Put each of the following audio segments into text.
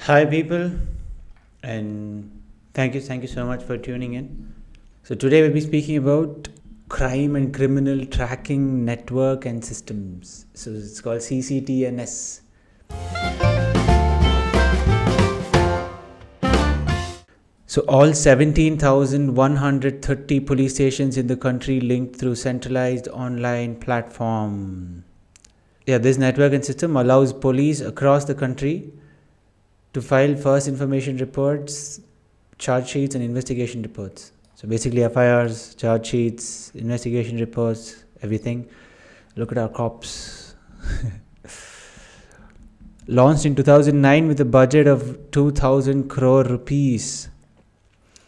Hi, people, and thank you so much for tuning in. So, today we'll be speaking about crime and criminal tracking network and systems. So, it's called CCTNS. So, all 17,130 police stations in the country linked through centralized online platform. Yeah, this network and system allows police across the country to file first information reports, charge sheets, and investigation reports. So basically, FIRs, charge sheets, investigation reports, everything. Look at our cops. Launched in 2009 with a budget of 2,000 crore rupees.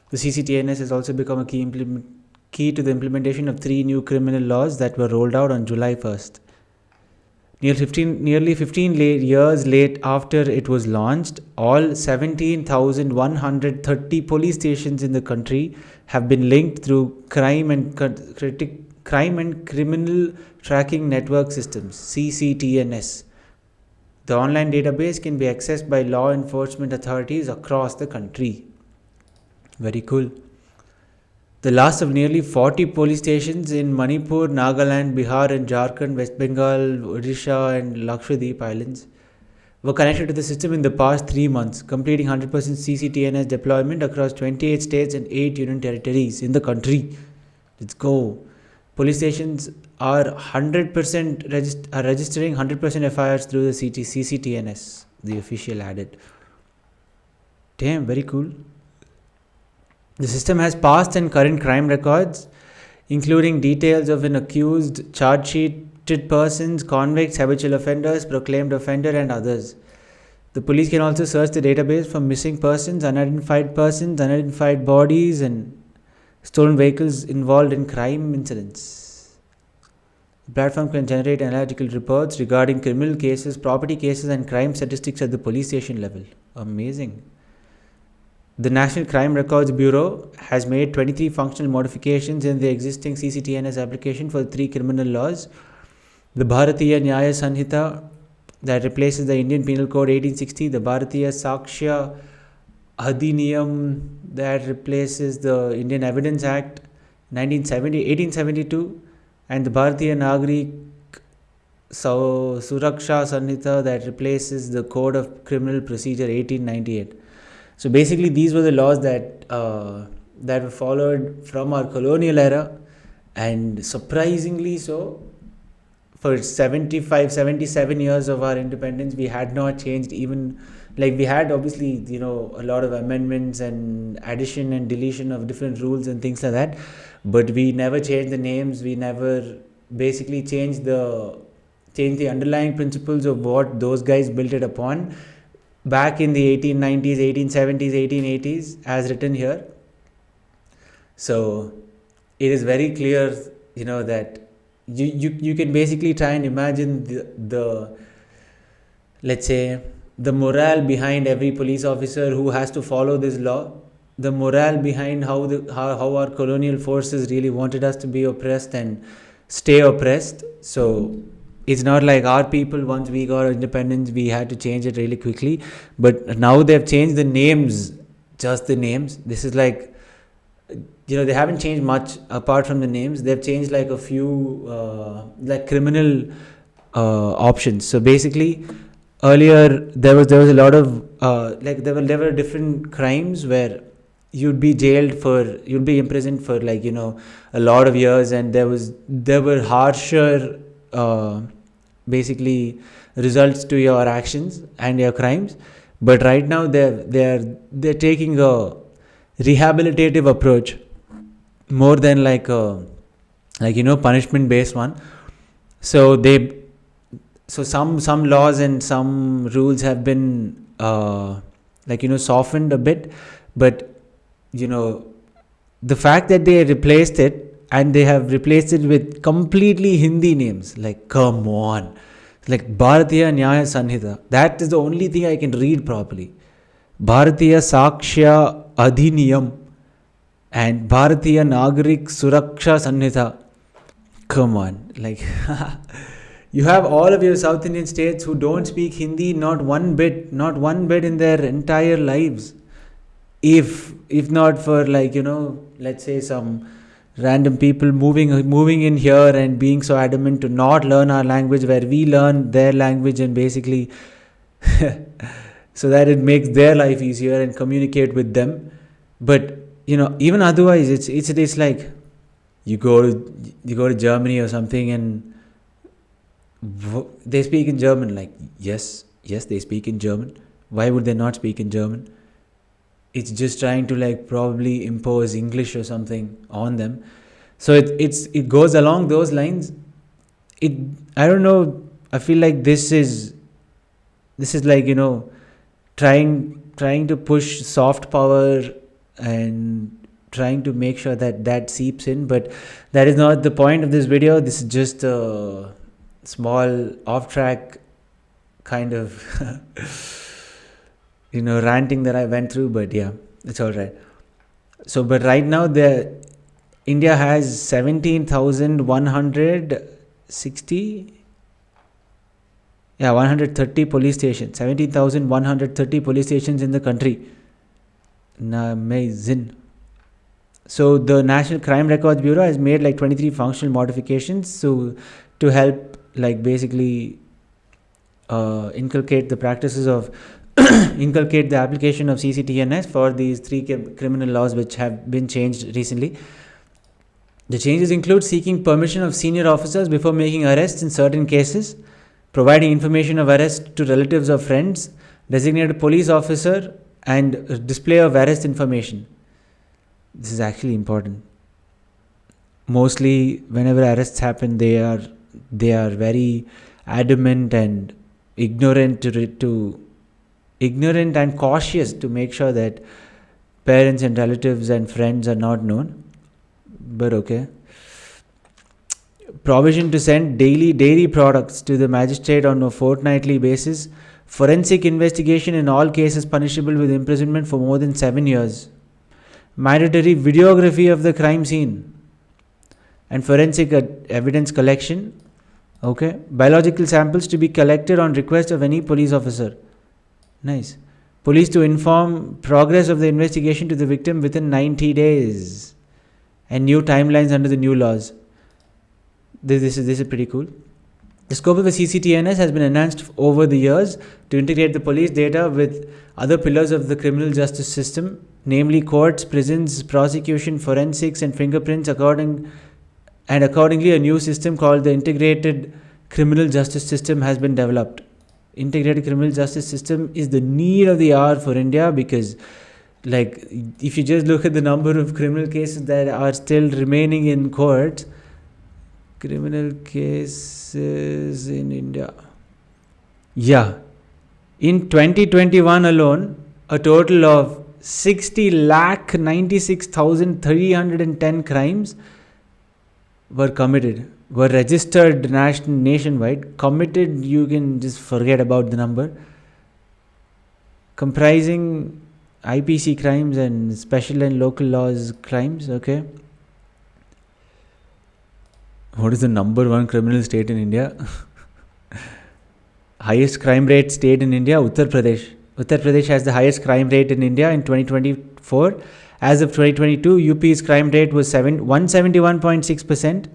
The CCTNS has also become a key to the implementation of 3 new criminal laws that were rolled out on July 1st. Nearly 15 years late after it was launched, all 17,130 police stations in the country have been linked through crime and criminal tracking network systems (CCTNS). The online database can be accessed by law enforcement authorities across the country. Very cool. The last of nearly 40 police stations in Manipur, Nagaland, Bihar and Jharkhand, West Bengal, Odisha and Lakshadweep Islands were connected to the system in the past 3 months, completing 100% CCTNS deployment across 28 states and 8 union territories in the country. Let's go. Police stations are 100% registering 100% FIRs through the CCTNS, the official added. Damn, very cool. The system has past and current crime records, including details of an accused, charge-sheeted persons, convicts, habitual offenders, proclaimed offender, and others. The police can also search the database for missing persons, unidentified bodies, and stolen vehicles involved in crime incidents. The platform can generate analytical reports regarding criminal cases, property cases, and crime statistics at the police station level. Amazing. The National Crime Records Bureau has made 23 functional modifications in the existing CCTNS application for 3 criminal laws. The Bharatiya Nyaya Sanhita that replaces the Indian Penal Code 1860, the Bharatiya Sakshya Adhiniyam that replaces the Indian Evidence Act 1872, and the Bharatiya Nagrik Suraksha Sanhita that replaces the Code of Criminal Procedure 1898. So basically, these were the laws that were followed from our colonial era, and surprisingly so, for 77 years of our independence, we had not changed even, like we had obviously, a lot of amendments and addition and deletion of different rules and things like that, but we never changed the names, we never basically changed the underlying principles of what those guys built it upon. Back in the 1890s, 1870s, 1880s, as written here. So it is very clear, that you can basically try and imagine the let's say the morale behind every police officer who has to follow this law, the morale behind how our colonial forces really wanted us to be oppressed and stay oppressed. So it's not like our people, once we got independence, we had to change it really quickly. But now they've changed the names, just the names. This is like, they haven't changed much apart from the names. They've changed like a few, like criminal options. So basically, earlier there was a lot of, there were different crimes where you'd be imprisoned for a lot of years, and there were harsher basically results to your actions and your crimes. But right now they're taking a rehabilitative approach more than punishment based one. So some laws and some rules have been softened a bit, but the fact that they replaced it, and they have replaced it with completely Hindi names. Like, come on. Like Bharatiya Nyaya Sanhita. That is the only thing I can read properly. Bharatiya Sakshya Adhiniyam and Bharatiya Nagrik Suraksha Sanhita. Come on. Like, You have all of your South Indian states who don't speak Hindi not one bit, not one bit in their entire lives. If not for, like, let's say some random people moving in here and being so adamant to not learn our language, where we learn their language and basically so that it makes their life easier and communicate with them. But even otherwise, it's like you go to Germany or something, and they speak in German. Like, yes, they speak in German. Why would they not speak in German? It's just trying to, like, probably impose English or something on them. So it goes along those lines. I don't know. I feel like this is like, trying to push soft power and trying to make sure that seeps in. But that is not the point of this video. This is just a small off track kind of ranting that I went through. But yeah, it's all right. So, but right now India has 130 police stations. 17,130 police stations in the country. Amazing. So the National Crime Records Bureau has made like 23 functional modifications to help, like, basically inculcate the application of CCTNS for these 3 criminal laws which have been changed recently. The changes include seeking permission of senior officers before making arrests in certain cases, providing information of arrest to relatives or friends, designated police officer, and display of arrest information. This is actually important. Mostly, whenever arrests happen, they are very adamant and ignorant and cautious to make sure that parents and relatives and friends are not known. But okay. Provision to send daily dairy products to the magistrate on a fortnightly basis. Forensic investigation in all cases punishable with imprisonment for more than 7 years. Mandatory videography of the crime scene. And forensic evidence collection. Okay. Biological samples to be collected on request of any police officer. Nice. Police to inform progress of the investigation to the victim within 90 days. And new timelines under the new laws. This is pretty cool. The scope of the CCTNS has been enhanced over the years to integrate the police data with other pillars of the criminal justice system, namely courts, prisons, prosecution, forensics, and fingerprints. Accordingly, a new system called the Integrated Criminal Justice System has been developed. Integrated Criminal Justice System is the need of the hour for India, because, like, if you just look at the number of criminal cases that are still remaining in courts, criminal cases in India. Yeah. In 2021 alone, a total of 60,96,310 crimes were registered nationwide. Committed, you can just forget about the number. Comprising IPC crimes and special and local laws crimes. Okay. What is the number 1 criminal state in India? Highest crime rate state in India, Uttar Pradesh. Uttar Pradesh has the highest crime rate in India in 2024. As of 2022, UP's crime rate was 171.6%,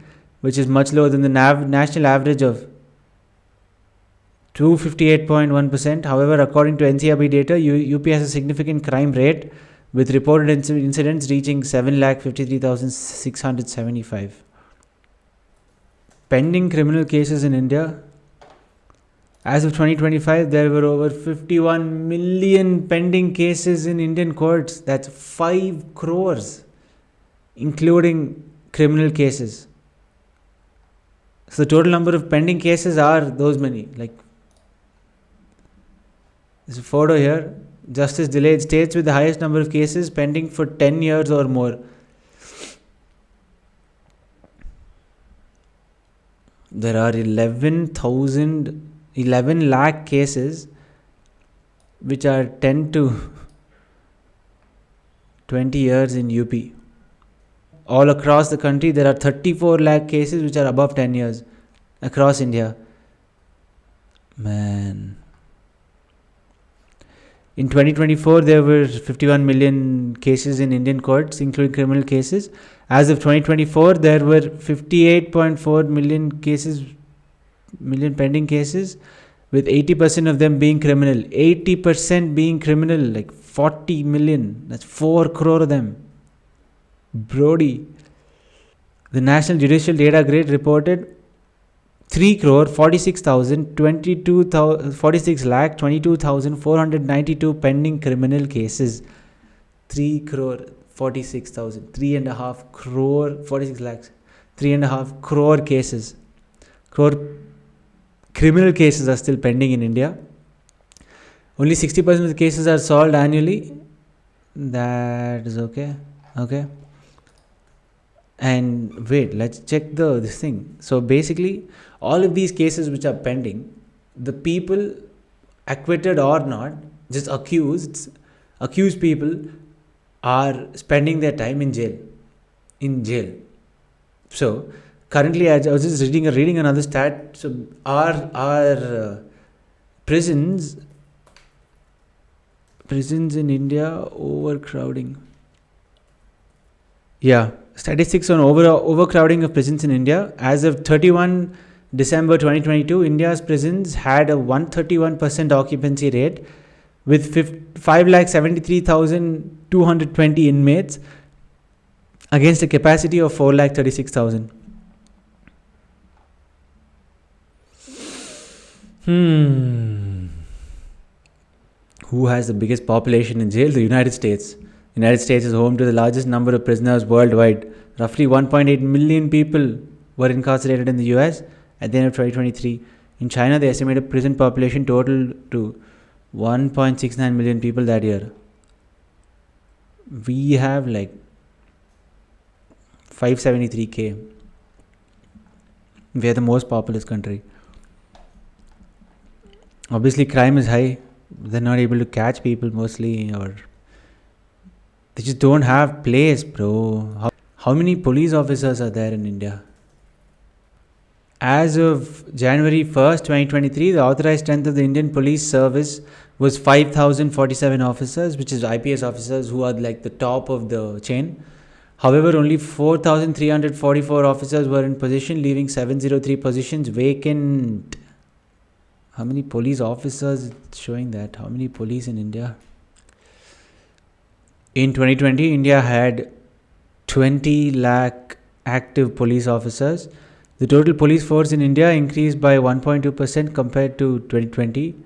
which is much lower than the national average of 258.1%. However, according to NCRB data, UP has a significant crime rate, with reported incidents reaching 7,53,675. Pending criminal cases in India. As of 2025, there were over 51 million pending cases in Indian courts. That's 5 crores, including criminal cases. So the total number of pending cases are those many. Like, there's a photo here. Justice delayed. States with the highest number of cases pending for 10 years or more. There are 11 lakh cases which are 10 to 20 years in UP. All across the country, there are 34 lakh cases which are above 10 years across India. Man. In 2024, there were 51 million cases in Indian courts, including criminal cases. As of 2024, there were 58.4 million pending cases, with 80% of them being criminal. 80% being criminal, like 40 million. That's 4 crore of them. Brody. The National Judicial Data Grid reported 3 crore 46 lakh 22,492 pending criminal cases. 3 crore 46,000, 3.5 crore 46 lakhs, 3.5 crore cases. Crore criminal cases are still pending in India. Only 60% of the cases are solved annually. That is okay. Okay. And wait, let's check this thing. So basically, all of these cases which are pending, the people, acquitted or not, just accused people are spending their time in jail. So currently, I was just reading another stat. So our prisons in India, overcrowding. Yeah, statistics on overcrowding of prisons in India. As of 31 December 2022, India's prisons had a 131% occupancy rate with 5,73,220 inmates against a capacity of 4,36,000. Who has the biggest population in jail? The United States. The United States is home to the largest number of prisoners worldwide. Roughly 1.8 million people were incarcerated in the US at the end of 2023. In China, the estimated prison population totaled to 1.69 million people that year. We have like 573k. We are the most populous country. Obviously, crime is high. They're not able to catch people mostly, or they just don't have place, bro. How many police officers are there in India? As of January 1st, 2023, the authorized strength of the Indian Police Service was 5,047 officers, which is IPS officers who are like the top of the chain. However, only 4,344 officers were in position, leaving 703 positions vacant. How many police officers? It's showing that. How many police in India? In 2020, India had 20 lakh active police officers. The total police force in India increased by 1.2% compared to 2020.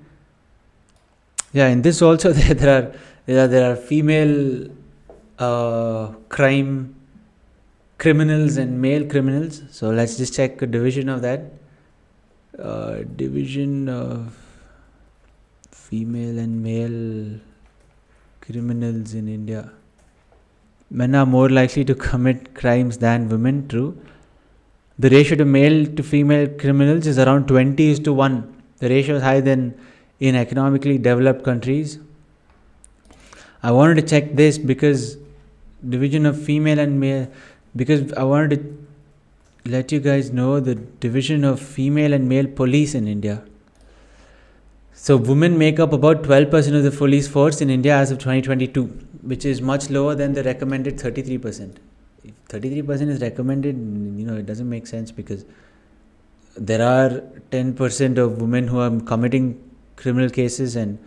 Yeah, in this also there are female criminals and male criminals. So let's just check a division of that. Division of female and male criminals in India. Men are more likely to commit crimes than women, true. The ratio to male to female criminals is around 20:1. The ratio is higher than in economically developed countries. I wanted to check this because division of female and male, because I wanted to let you guys know the division of female and male police in India. So women make up about 12% of the police force in India as of 2022, which is much lower than the recommended 33%. If 33% is recommended, it doesn't make sense, because there are 10% of women who are committing criminal cases and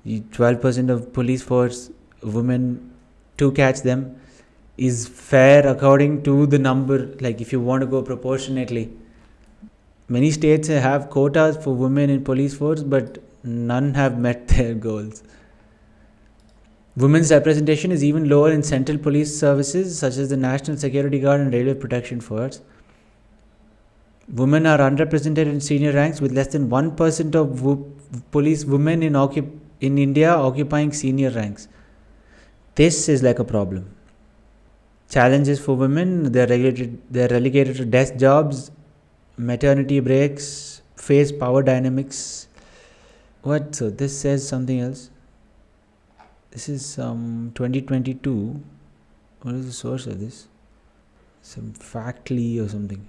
12% of police force women to catch them is fair according to the number. Like if you want to go proportionately, many states have quotas for women in police force, but none have met their goals. Women's representation is even lower in central police services such as the National Security Guard and Railway Protection Force. Women are underrepresented in senior ranks, with less than 1% of police women in India occupying senior ranks. This is like a problem. Challenges for women: they're relegated to desk jobs, maternity breaks, face power dynamics. What? So this says something else. This is some 2022. What is the source of this? Some Factly or something.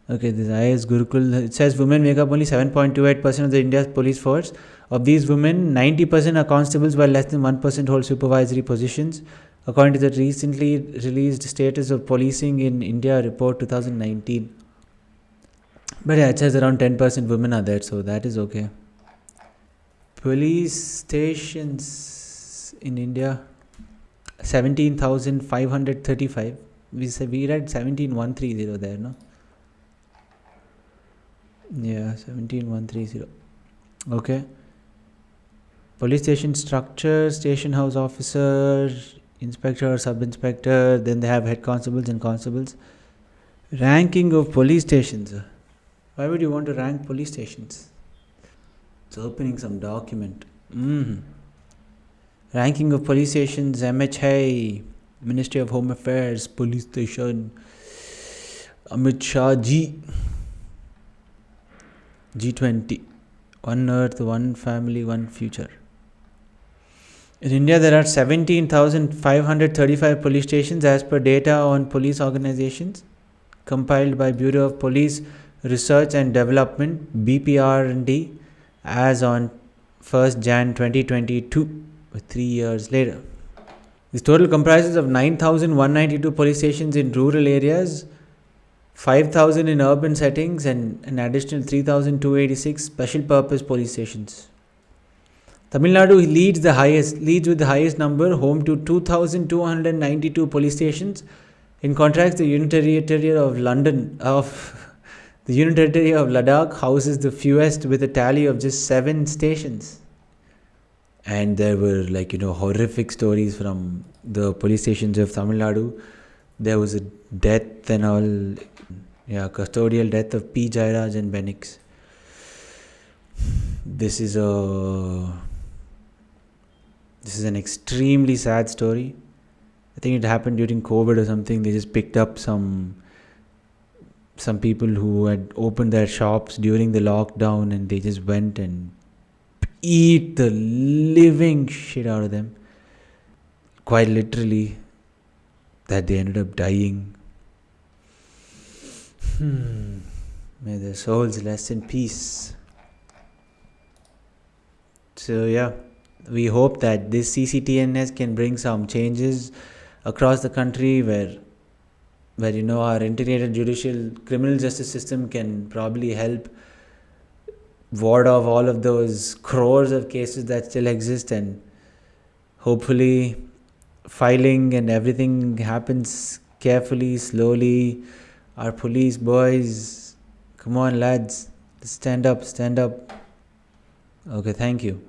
Okay, this IS Gurukul. It says women make up only 7.28% of the India's police force. Of these women, 90% are constables, while less than 1% hold supervisory positions, according to the recently released Status of Policing in India report 2019. But yeah, it says around 10% women are there, so that is okay. Police stations in India, 17,535. We read 17,130 there, no? Yeah, 17,130. Okay. Police station structure, station house officer, inspector, sub-inspector, then they have head constables and constables. Ranking of police stations. Why would you want to rank police stations? It's opening some document. Ranking of police stations, MHA, Ministry of Home Affairs, police station, Amit Shah G. G20. One Earth, one family, one future. In India, there are 17,535 police stations as per data on police organizations compiled by Bureau of Police Research and Development (BPR&D) as on 1st Jan 2022, 3 years later. This total comprises of 9,192 police stations in rural areas, 5,000 in urban settings, and an additional 3,286 special purpose police stations. Tamil Nadu leads with the highest number, home to 2,292 police stations. In contrast, the Union Territory of Ladakh houses the fewest, with a tally of just 7 stations. And there were horrific stories from the police stations of Tamil Nadu. There was a death and all, custodial death of P. Jairaj and Benix. This is an extremely sad story. I think it happened during COVID or something. They just picked up some people who had opened their shops during the lockdown, and they just went and eat the living shit out of them. Quite literally, that they ended up dying. May their souls rest in peace. So yeah, we hope that this CCTNS can bring some changes across the country, where our integrated judicial criminal justice system can probably help ward off all of those crores of cases that still exist, and hopefully filing and everything happens carefully, slowly. Our police boys, come on lads, stand up. Okay, thank you.